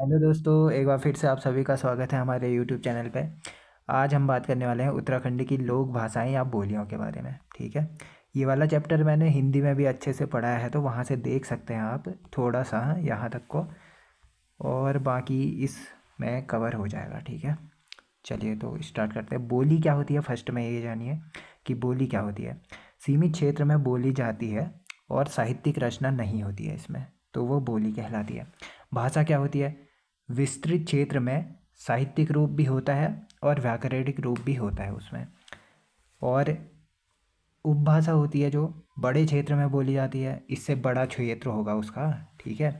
Hello दोस्तों, एक बार फिर से आप सभी का स्वागत है हमारे यूट्यूब चैनल पे। आज हम बात करने वाले हैं उत्तराखंड की लोक भाषाएं या बोलियों के बारे में। ठीक है, ये वाला चैप्टर मैंने हिंदी में भी अच्छे से पढ़ाया है, तो वहाँ से देख सकते हैं आप थोड़ा सा यहाँ तक को, और बाकी इसमें कवर हो जाएगा। ठीक है, चलिए तो स्टार्ट करते हैं। बोली क्या होती है, फर्स्ट में ये जानिए कि बोली क्या होती है। सीमित क्षेत्र में बोली जाती है और साहित्यिक रचना नहीं होती है इसमें, तो वो बोली कहलाती है। भाषा क्या होती है, विस्तृत क्षेत्र में साहित्यिक रूप भी होता है और व्याकरणिक रूप भी होता है उसमें। और उपभाषा होती है जो बड़े क्षेत्र में बोली जाती है, इससे बड़ा क्षेत्र होगा उसका। ठीक है,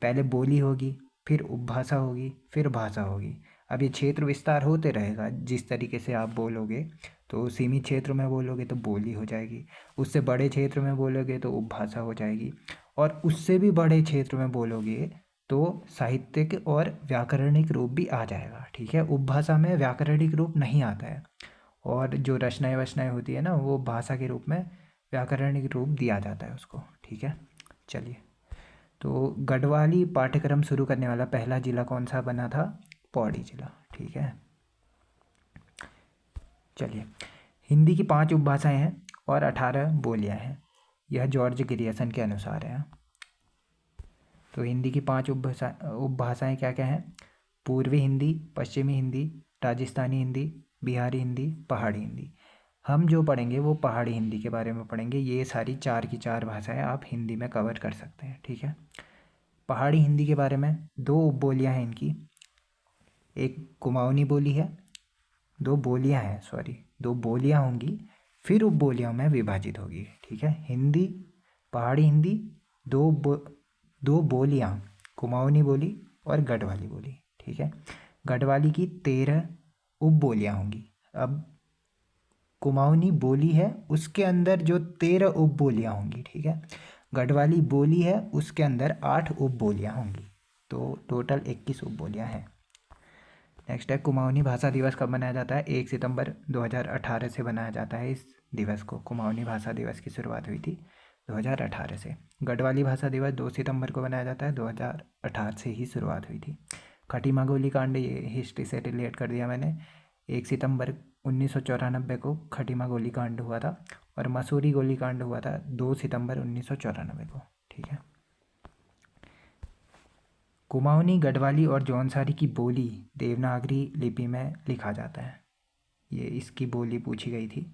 पहले बोली होगी, फिर उपभाषा होगी, फिर भाषा होगी। अब ये क्षेत्र विस्तार होते रहेगा, जिस तरीके से आप बोलोगे। तो सीमित क्षेत्र में बोलोगे तो बोली हो जाएगी, उससे बड़े क्षेत्र में बोलोगे तो उपभाषा हो जाएगी, और उससे भी बड़े क्षेत्र में बोलोगे तो साहित्यिक और व्याकरणिक रूप भी आ जाएगा। ठीक है, उपभाषा में व्याकरणिक रूप नहीं आता है, और जो रचनाएं वचनाएं होती है ना, वो भाषा के रूप में व्याकरणिक रूप दिया जाता है उसको। ठीक है, चलिए तो गढ़वाली पाठ्यक्रम शुरू करने वाला पहला जिला कौन सा बना था, पौड़ी जिला। ठीक है, चलिए हिंदी की 5 उपभाषाएं हैं और 18 बोलियां हैं, यह जॉर्ज ग्रियर्सन के अनुसार है। तो हिंदी की 5 उपभाषाएं क्या क्या हैं, पूर्वी हिंदी, पश्चिमी हिंदी, राजस्थानी हिंदी, बिहारी हिंदी, पहाड़ी हिंदी। हम जो पढ़ेंगे वो पहाड़ी हिंदी के बारे में पढ़ेंगे। ये सारी 4 की 4 भाषाएं आप हिंदी में कवर कर सकते हैं। ठीक है, पहाड़ी हिंदी के बारे में 2 उपबोलियाँ हैं इनकी। एक कुमाऊनी बोली है, 2 बोलियाँ हैं, सॉरी 2 बोलियाँ होंगी, फिर उपबोलियों में विभाजित होगी। ठीक है, हिंदी, पहाड़ी हिंदी, 2 बोलियाँ, कुमाऊनी बोली और गढ़वाली बोली। ठीक है, गढ़वाली की 13 उपबोलियाँ होंगी। अब कुमाऊनी बोली है, उसके अंदर जो 13 उपबोलियाँ होंगी। ठीक है, गढ़वाली बोली है, उसके अंदर 8 उपबोलियाँ होंगी, तो टोटल 21 उपबोलियाँ हैं। नेक्स्ट है, कुमाऊनी भाषा दिवस कब मनाया जाता है, 1 सितंबर 2018 से मनाया जाता है इस दिवस को। कुमाऊनी भाषा दिवस की शुरुआत हुई थी 2018 से। गढ़वाली भाषा दिवस 2 सितंबर को मनाया जाता है, 2018 से ही शुरुआत हुई थी। खटीमा गोलीकांड, ये हिस्ट्री से रिलेट कर दिया मैंने। 1 सितंबर 1994 को खटीमा गोलीकांड हुआ था, और मसूरी गोलीकांड हुआ था 2 सितंबर 1994 को। ठीक है, कुमाऊनी, गढ़वाली और जौनसारी की बोली देवनागरी लिपि में लिखा जाता है। ये इसकी बोली पूछी गई थी,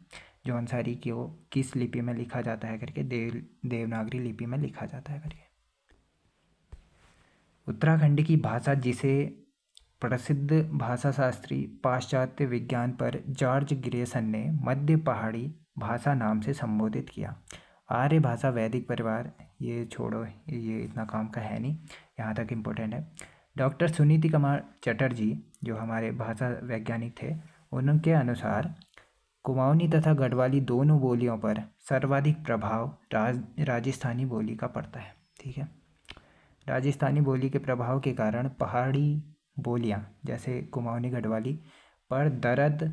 जौनसारी को किस लिपि में लिखा जाता है करके, देवनागरी लिपि में लिखा जाता है करके। उत्तराखंड की भाषा, जिसे प्रसिद्ध भाषा शास्त्री पाश्चात्य विज्ञान पर जॉर्ज ग्रेसन ने मध्य पहाड़ी भाषा नाम से संबोधित किया। आर्य भाषा वैदिक परिवार, ये छोड़ो, ये इतना काम का है नहीं, यहाँ तक इम्पोर्टेंट है। डॉक्टर सुनीति कुमार चटर्जी, जो हमारे भाषा वैज्ञानिक थे, उनके अनुसार कुमाऊनी तथा गढ़वाली दोनों बोलियों पर सर्वाधिक प्रभाव राजस्थानी बोली का पड़ता है। ठीक है, राजस्थानी बोली के प्रभाव के कारण पहाड़ी बोलियाँ जैसे कुमाऊनी, गढ़वाली पर दर्द,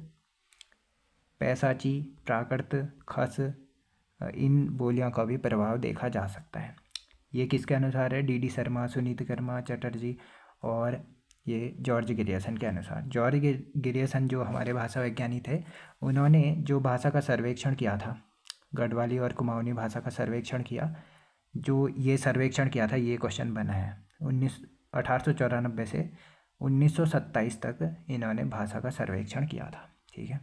पैसाची, प्राकृत, खस, इन बोलियों का भी प्रभाव देखा जा सकता है। ये किसके अनुसार है, डी शर्मा, सुनीति कर्मा चटर्जी और ये जॉर्ज ग्रियर्सन के अनुसार। जॉर्ज ग्रियर्सन जो हमारे भाषा विज्ञानी थे, उन्होंने जो भाषा का सर्वेक्षण किया था, गढ़वाली और कुमाऊनी भाषा का सर्वेक्षण किया, जो ये सर्वेक्षण किया था, ये क्वेश्चन बना है 1894 से 1927 तक इन्होंने भाषा का सर्वेक्षण किया था। ठीक है,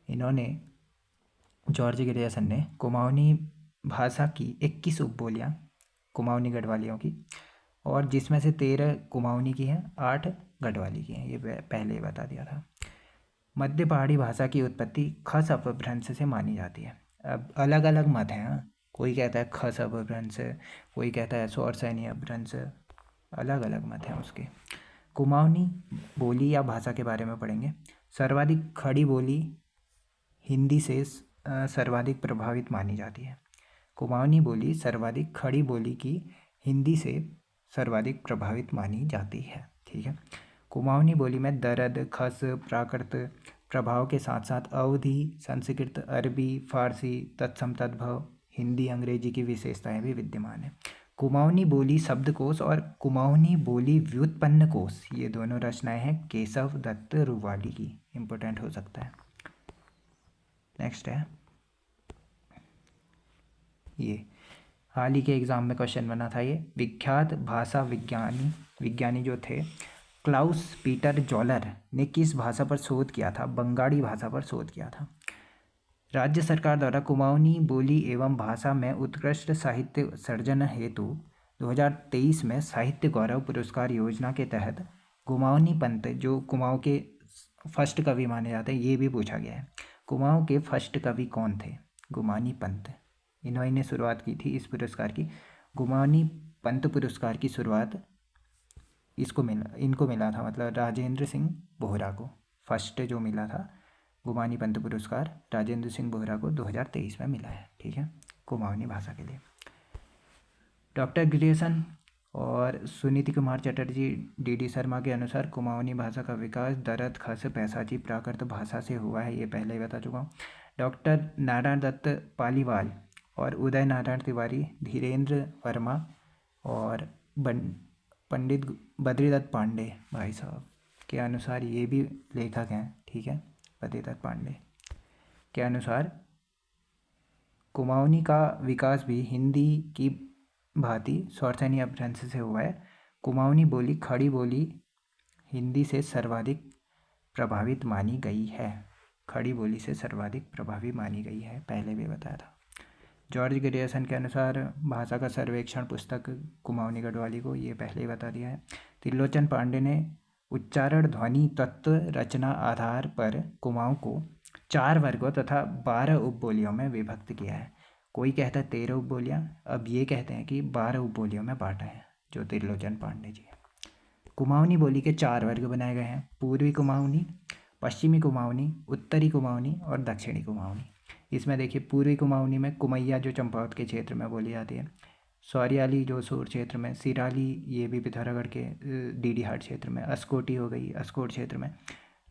इन्होंने, जॉर्ज ग्रियर्सन ने कुमाऊनी भाषा की 21 उपबोलियाँ कुमाऊनी गढ़वालियों की, और जिसमें से 13 कुमाऊनी की हैं, 8 गढ़वाली की हैं, ये पहले ही बता दिया था। मध्य पहाड़ी भाषा की उत्पत्ति खस अपभ्रंश से मानी जाती है। अब अलग अलग मत हैं, हाँ? कोई कहता है खस अपभ्रंश, कोई कहता है सौरसैनी अपभ्रंश, अलग अलग मत हैं उसके। कुमाऊनी बोली या भाषा के बारे में पढ़ेंगे। सर्वाधिक खड़ी बोली हिंदी से सर्वाधिक प्रभावित मानी जाती है। कुमाऊनी बोली सर्वाधिक खड़ी बोली की हिंदी से सर्वाधिक प्रभावित मानी जाती है। ठीक है, कुमाऊनी बोली में दर्द, खस, प्राकृत प्रभाव के साथ साथ अवधी, संस्कृत, अरबी, फारसी, तत्सम तद्भव, हिंदी, अंग्रेजी की विशेषताएं भी विद्यमान है। कुमाऊनी बोली शब्दकोश और कुमाऊनी बोली व्युत्पन्न कोश, ये दोनों रचनाएं हैं केशव दत्त रुवाली की। इंपॉर्टेंट हो सकता है। नेक्स्ट है ये, हाल ही के एग्जाम में क्वेश्चन बना था ये। विख्यात भाषा विज्ञानी जो थे क्लाउस पीटर जॉलर ने किस भाषा पर शोध किया था? बंगाली भाषा पर शोध किया था। राज्य सरकार द्वारा कुमाऊनी बोली एवं भाषा में उत्कृष्ट साहित्य सर्जन हेतु 2023 में साहित्य गौरव पुरस्कार योजना के तहत कुमाऊनी पंत, जो कुमाऊं के फर्स्ट कवि माने जाते हैं, ये भी पूछा गया है। कुमाऊं के फर्स्ट कवि कौन थे? गुमानी पंत। इन्होंने शुरुआत की थी इस पुरस्कार की। गुमानी पंत पुरस्कार की शुरुआत इनको मिला था, मतलब राजेंद्र सिंह बोहरा को फर्स्ट जो मिला था गुमानी पंत पुरस्कार राजेंद्र सिंह बोहरा को 2023 में मिला है। ठीक है, कुमाऊनी भाषा के लिए। डॉक्टर ग्रेसन और सुनीति कुमार चटर्जी डी शर्मा के अनुसार कुमाऊनी भाषा का विकास दरद खस पैसाची प्राकृत भाषा से हुआ है, ये पहले ही बता चुका हूँ। डॉक्टर नारायण दत्त पालीवाल और उदय नारायण तिवारी, धीरेन्द्र वर्मा और पंडित बद्रीदत्त पांडे भाई साहब के अनुसार ये भी लेखक हैं। ठीक है, बद्रीदत्त पांडे के अनुसार कुमाऊनी का विकास भी हिंदी की भांति शौर्सनी अपभ्रंश से हुआ है। कुमाऊनी बोली खड़ी बोली हिंदी से सर्वाधिक प्रभावित मानी गई है। खड़ी बोली से सर्वाधिक प्रभावी मानी गई है, पहले भी बताया था। जॉर्ज ग्रियर्सन के अनुसार भाषा का सर्वेक्षण पुस्तक कुमाऊनी गढ़वाली को, ये पहले ही बता दिया है। त्रिलोचन पांडे ने उच्चारण ध्वनि तत्व रचना आधार पर कुमाऊं को 4 वर्गों तथा 12 उपबोलियों में विभक्त किया है। कोई कहता है 13 उपबोलियाँ, अब ये कहते हैं कि 12 उपबोलियों में बांटा है, जो त्रिलोचन पांडे जी है। कुमाऊनी बोली के 4 वर्ग बनाए गए हैं: पूर्वी कुमाऊनी, पश्चिमी कुमाऊनी, उत्तरी कुमाऊनी और दक्षिणी कुमाऊनी। इसमें देखिए, पूर्वी कुमाऊनी में कुमैया जो चंपावत के क्षेत्र में बोली जाती है, सौरियाली जो सूर क्षेत्र में, सिराली ये भी पिथौरागढ़ के डीडी हाट क्षेत्र में, अस्कोटी हो गई अस्कोट क्षेत्र में,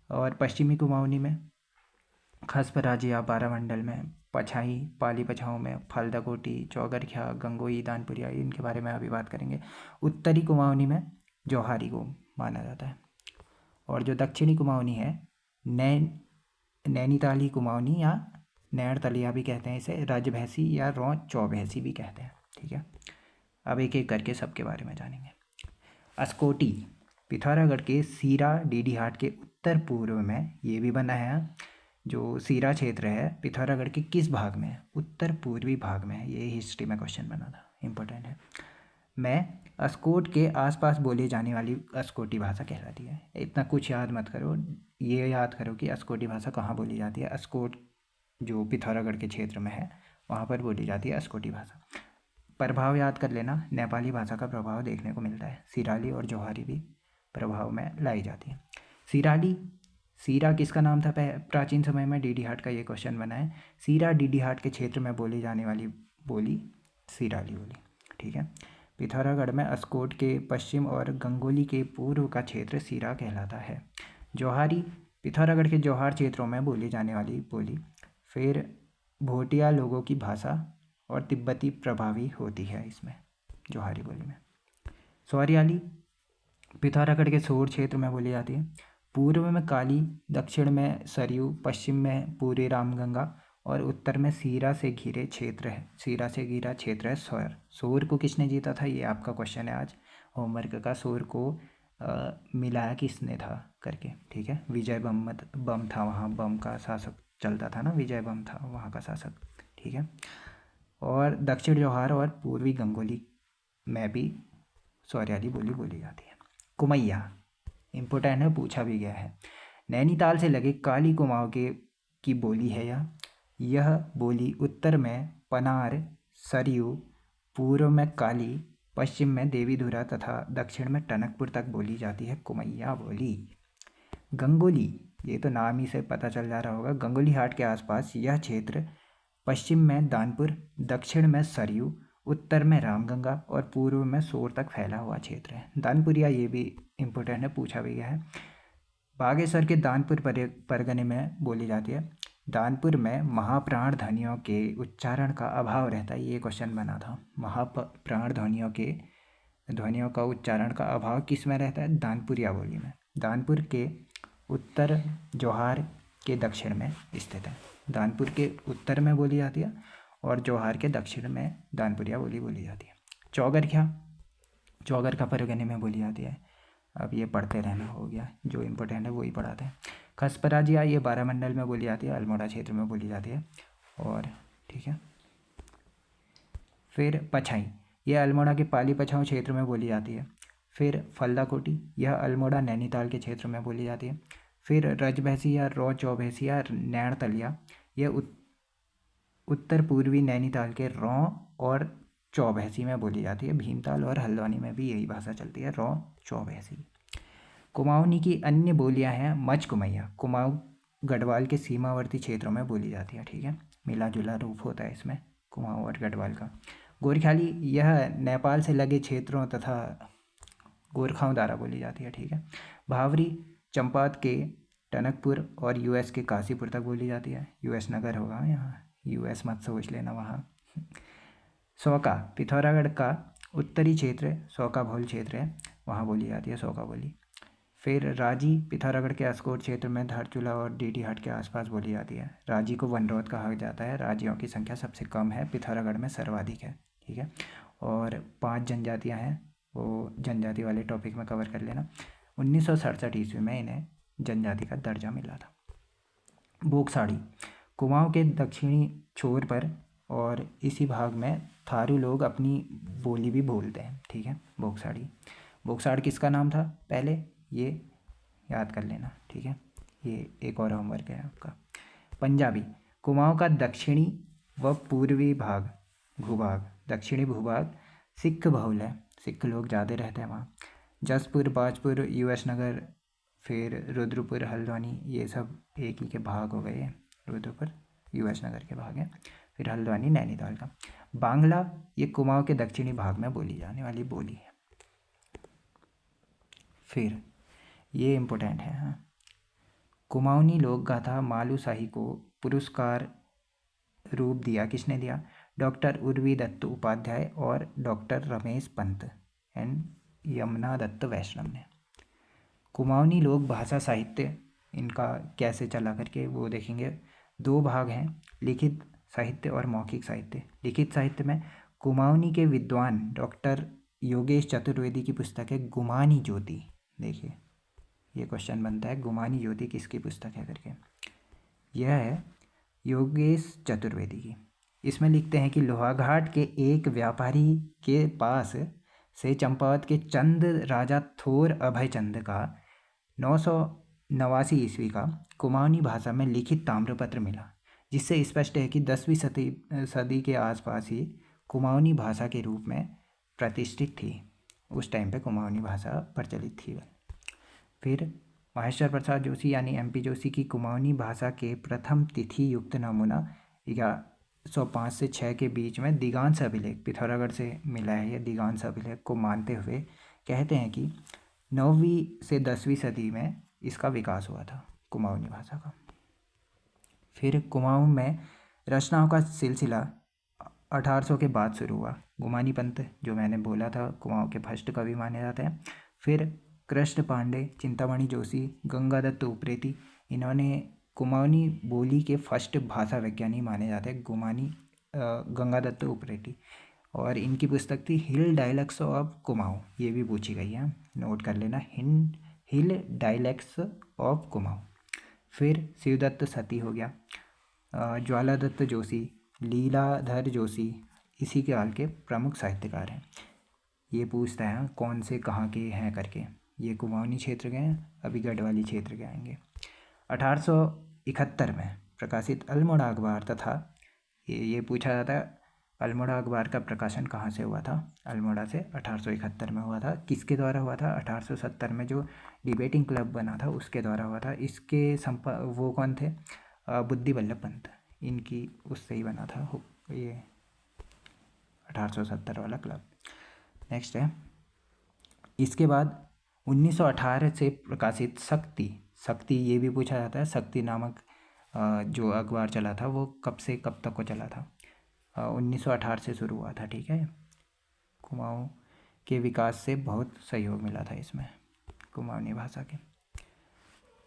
और पश्चिमी कुमाऊनी में खसपराजिया बारामंडल में, पछाई पाली पछाऊ में, फलदाकोटी, चौगरख्या, गंगोई, दानपुरिया, इनके बारे में अभी बात करेंगे। उत्तरी कुमाऊनी में जौहारी को माना जाता है। और जो दक्षिणी कुमाऊनी है नैनीताली कुमाऊनी या नैर तलिया भी कहते हैं इसे, राजभैंसी या रौंच चौभैंसी भी कहते हैं। ठीक है, अब एक एक करके सबके बारे में जानेंगे। अस्कोटी पिथौरागढ़ के सीरा डीडी हाट के उत्तर पूर्व में ये भी बना है। जो सीरा क्षेत्र है पिथौरागढ़ के किस भाग में है? उत्तर पूर्वी भाग में है। ये हिस्ट्री में क्वेश्चन बना था, इंपॉर्टेंट है। मैं अस्कोट के आसपास बोली जाने वाली अस्कोटी भाषा कहलाती है। इतना कुछ याद मत करो, ये याद करो कि अस्कोटी भाषा कहाँ बोली जाती है। अस्कोट जो पिथौरागढ़ के क्षेत्र में है वहाँ पर बोली जाती है अस्कोटी भाषा। प्रभाव याद कर लेना, नेपाली भाषा का प्रभाव देखने को मिलता है। सिराली और जौहारी भी प्रभाव में लाई जाती है। सीरा किसका नाम था प्राचीन समय में? डीडी हाट का ये क्वेश्चन बना है। सीरा डीडी हाट के क्षेत्र में बोली जाने वाली बोली सिराली बोली। ठीक है, पिथौरागढ़ में अस्कोट के पश्चिम और गंगोली के पूर्व का क्षेत्र सीरा कहलाता है। जौहारी पिथौरागढ़ के जौहार क्षेत्रों में बोली जाने वाली बोली। फिर भोटिया लोगों की भाषा और तिब्बती प्रभावी होती है इसमें, जौहारी बोली में। सौरियाली पिथौरागढ़ के सोर क्षेत्र में बोली जाती है। पूर्व में काली, दक्षिण में सरयू, पश्चिम में पूर्वी रामगंगा और उत्तर में सीरा से घिरे क्षेत्र है। सीरा से घिरा क्षेत्र है सौर। सौर को किसने जीता था, ये आपका क्वेश्चन है आज होमवर्क का। सौर को मिलाया किसने था करके। ठीक है, विजय बम था वहाँ, बम का शासक चलता था ना, विजय बम था वहाँ का शासक। ठीक है, और दक्षिण जौहार और पूर्वी गंगोली में भी सौरियाली बोली जाती है। कुमैया इम्पोर्टेंट है, पूछा भी गया है। नैनीताल से लगे काली कुमाऊं की बोली है यह बोली उत्तर में पनार, सरयू, पूर्व में काली, पश्चिम में देवीधुरा तथा दक्षिण में टनकपुर तक बोली जाती है कुमैया बोली। गंगोली, ये तो नाम ही से पता चल जा रहा होगा। गंगोली हाट के आसपास यह क्षेत्र पश्चिम में दानपुर, दक्षिण में सरयू, उत्तर में रामगंगा और पूर्व में सोर तक फैला हुआ क्षेत्र है। दानपुरिया ये भी इम्पोर्टेंट है, पूछा भी गया है। बागेश्वर के दानपुर परगने में बोली जाती है। दानपुर में महाप्राण ध्वनियों के उच्चारण का अभाव रहता है, ये क्वेश्चन बना था। महाप्राण ध्वनियों का उच्चारण का अभाव किस में रहता है? दानपुरिया बोली में। दानपुर के उत्तर जौहार के दक्षिण में स्थित है। दानपुर के उत्तर में बोली जाती है और जौहार के दक्षिण में दानपुरिया बोली जाती है। चौगर का परगने में बोली जाती है। अब ये पढ़ते रहना, हो गया, जो इम्पोर्टेंट है वही पढ़ाते हैं। खसपराजिया ये बारामंडल में बोली जाती है, अल्मोड़ा क्षेत्र में बोली जाती है। और ठीक है, फिर पछाई, यह अल्मोड़ा के पाली पछाऊ क्षेत्र में बोली जाती है। फिर फल्दाकोटी, यह अल्मोड़ा नैनीताल के क्षेत्र में बोली जाती है। फिर रजभैंसी या रौ चौभैंसी या नैणतलिया, यह उत्तर पूर्वी नैनीताल के रौ और चौभैंसी में बोली जाती है। भीमताल और हल्द्वानी में भी यही भाषा चलती है, रौ चौभैंसी। कुमाऊनी की अन्य बोलियां हैं मचकुमैया, कुमाऊं गढ़वाल के सीमावर्ती क्षेत्रों में बोली जाती है। ठीक है, मिला जुला रूप होता है इसमें कुमाऊं और गढ़वाल का। गोरख्याली, यह नेपाल से लगे क्षेत्रों तथा गोरखाओं द्वारा बोली जाती है। ठीक है, भावरी चंपावत के टनकपुर और यूएस के काशीपुर तक बोली जाती है। यूएस नगर होगा यहाँ, यूएस मत सोच लेना वहाँ। सौका, पिथौरागढ़ का उत्तरी क्षेत्र सौका बहुल क्षेत्र है, वहाँ बोली जाती है सौका बोली। फिर राजी, पिथौरागढ़ के अस्कोट क्षेत्र में धारचूला और डीडीहाट के आसपास बोली जाती है। राजी को वनरौत कहा जाता है। राजियों की संख्या सबसे कम है, पिथौरागढ़ में सर्वाधिक है। ठीक है, और 5 जनजातियाँ हैं, वो जनजाति वाले टॉपिक में कवर कर लेना। 1967 ईस्वी में इन्हें जनजाति का दर्जा मिला था। बोगसाड़ी, कुमाऊं के दक्षिणी छोर पर और इसी भाग में थारू लोग अपनी बोली भी बोलते हैं। ठीक है, बोगसाड़ किसका नाम था पहले, ये याद कर लेना। ठीक है, ये एक और होमवर्क है आपका। पंजाबी, कुमाऊं का दक्षिणी व पूर्वी भूभाग, दक्षिणी भूभाग सिख बहुल है, सिख लोग ज़्यादा रहते हैं वहाँ। जसपुर, बाजपुर, यूएस नगर, फिर रुद्रपुर, हल्द्वानी, ये सब एक ही के भाग हो गए। रुद्रपुर यूएस नगर के भाग हैं। फिर हल्द्वानी नैनीताल का। बांग्ला, ये कुमाऊं के दक्षिणी भाग में बोली जाने वाली बोली है। फिर ये इम्पोर्टेंट है, हाँ, कुमाऊनी लोक गाथा मालूशाही को पुरस्कार रूप दिया, किसने दिया? डॉक्टर उर्वी दत्त उपाध्याय और डॉक्टर रमेश पंत एंड यमुना दत्त वैष्णव ने। कुमाऊनी लोक भाषा साहित्य इनका कैसे चला करके वो देखेंगे। 2 भाग हैं, लिखित साहित्य और मौखिक साहित्य। लिखित साहित्य में कुमाऊनी के विद्वान डॉक्टर योगेश चतुर्वेदी की पुस्तक है गुमानी ज्योति। देखिए, ये क्वेश्चन बनता है, गुमानी ज्योति किसकी पुस्तक है करके। यह है योगेश चतुर्वेदी की। इसमें लिखते हैं कि लोहाघाट के एक व्यापारी के पास से चंपावत के चंद राजा थोर अभय चंद का 989 ईस्वी का कुमाऊनी भाषा में लिखित ताम्रपत्र मिला, जिससे स्पष्ट है कि 10वीं सदी के आसपास ही कुमाऊनी भाषा के रूप में प्रतिष्ठित थी। उस टाइम पे कुमाऊनी भाषा प्रचलित थी। फिर महेश्वर प्रसाद जोशी यानी एमपी जोशी की कुमाऊनी भाषा के प्रथम तिथि युक्त नमूना 1105 से 6 के बीच में दिगांश अभिलेख, पिथौरागढ़ से मिला है ये दिगांश अभिलेख को मानते हुए कहते हैं कि 9वीं से 10वीं सदी में इसका विकास हुआ था कुमाऊनी भाषा का। फिर कुमाऊं में रचनाओं का सिलसिला 1800 के बाद शुरू हुआ। गुमानी पंत जो मैंने बोला था कुमाऊं के फर्स्ट कवि माने जाते हैं। फिर कृष्ण पांडे, चिंतामणि जोशी, गंगादत्त उप्रेती, इन्होंने कुमाऊनी बोली के फर्स्ट भाषा विज्ञानी माने जाते हैं, गंगादत्त उप्रेती। और इनकी पुस्तक थी हिल डायलेक्ट्स ऑफ कुमाऊं, ये भी पूछी गई है, नोट कर लेना, हिल डायलेक्ट्स ऑफ कुमाऊं। फिर शिवदत्त सती हो गया, ज्वालादत्त जोशी, लीलाधर जोशी इसी के काल के प्रमुख साहित्यकार हैं। ये पूछता है कौन से कहाँ के हैं करके। ये कुमाऊनी क्षेत्र के हैं, अभी गढ़वाली क्षेत्र के आएंगे। 1871 में प्रकाशित अल्मोड़ा अखबार तथा ये पूछा जाता है अल्मोड़ा अखबार का प्रकाशन कहाँ से हुआ था? अल्मोड़ा से 1871 में हुआ था। किसके द्वारा हुआ था? 1870 में जो डिबेटिंग क्लब बना था उसके द्वारा हुआ था। इसके वो कौन थे? बुद्धि वल्लभ पंत, इनकी उससे ही बना था ये 1870 वाला क्लब। नेक्स्ट है, इसके बाद 1918 से प्रकाशित शक्ति, ये भी पूछा जाता है। शक्ति नामक जो अखबार चला था वो कब से कब तक को चला था? 1918 से शुरू हुआ था, ठीक है। कुमाऊँ के विकास से बहुत सहयोग मिला था इसमें, कुमाऊनी भाषा के।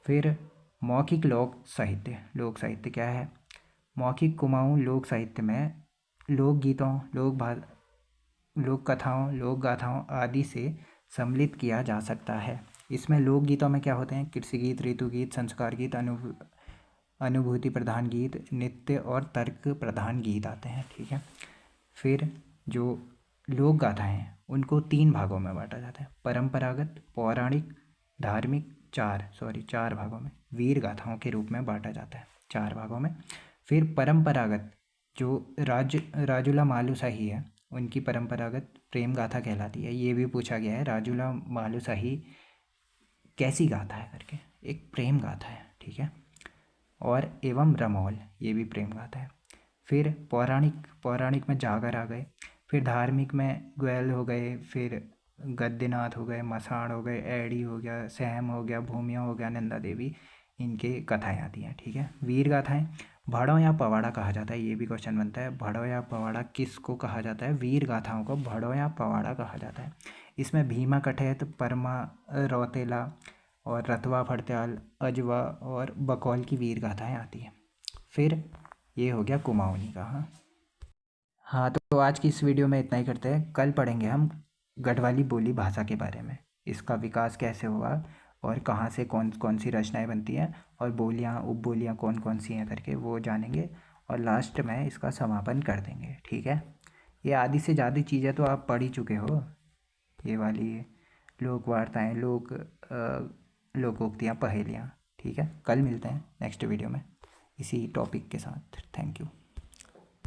फिर मौखिक लोक साहित्य क्या है? मौखिक कुमाऊँ लोक साहित्य में लोकगीतों, लोक कथाओं, लोक गाथाओं आदि से सम्मिलित किया जा सकता है। इसमें लोकगीतों में क्या होते हैं? कृषि गीत, ऋतु गीत, संस्कार गीत, अनुभूति प्रधान गीत, नृत्य और तर्क प्रधान गीत आते हैं, ठीक है। फिर जो लोक गाथाएँ हैं उनको 3 भागों में बांटा जाता है: परंपरागत, पौराणिक, धार्मिक। चार भागों में वीर गाथाओं के रूप में बांटा जाता है, 4 भागों में। फिर परंपरागत जो राजुला मालुशाही है, उनकी परंपरागत प्रेम गाथा कहलाती है। ये भी पूछा गया है, राजुला मालुशाही कैसी गाथा है करके, एक प्रेम गाथा है, ठीक है। और एवं रमौल, ये भी प्रेम गाथा है। फिर पौराणिक में जागर आ गए। फिर धार्मिक में ग्वैल हो गए, फिर गद्यनाथ हो गए, मसाण हो गए, एड़ी हो गया, सहम हो गया, भूमिया हो गया, नंदा देवी, इनके कथाएं आती हैं, ठीक है। वीर गाथाएं भड़ों या पवाड़ा कहा जाता है, ये भी क्वेश्चन बनता है। भड़ों या पवाड़ा किसको कहा जाता है? वीर गाथाओं को भड़ों या पवाड़ा कहा जाता है। इसमें भीमा कठेत, परमा रौतेला और रतवा फड़त्याल, अजवा और बकौल की वीर गाथाएं आती हैं। फिर ये हो गया कुमाऊनी का। हाँ, तो आज की इस वीडियो में इतना ही करते हैं। कल पढ़ेंगे हम गढ़वाली बोली भाषा के बारे में, इसका विकास कैसे हुआ और कहाँ से कौन कौन सी रचनाएं बनती हैं और बोलियाँ उपबोलियाँ कौन कौन सी हैं करके वो जानेंगे। और लास्ट में इसका समापन कर देंगे, ठीक है। ये आधी से ज़्यादा चीज़ें तो आप पढ़ ही चुके हो, ये वाली लोक वार्ताएँ, लोकोक्तियाँ, पहेलियाँ, ठीक है। कल मिलते हैं नेक्स्ट वीडियो में इसी टॉपिक के साथ। Thank you.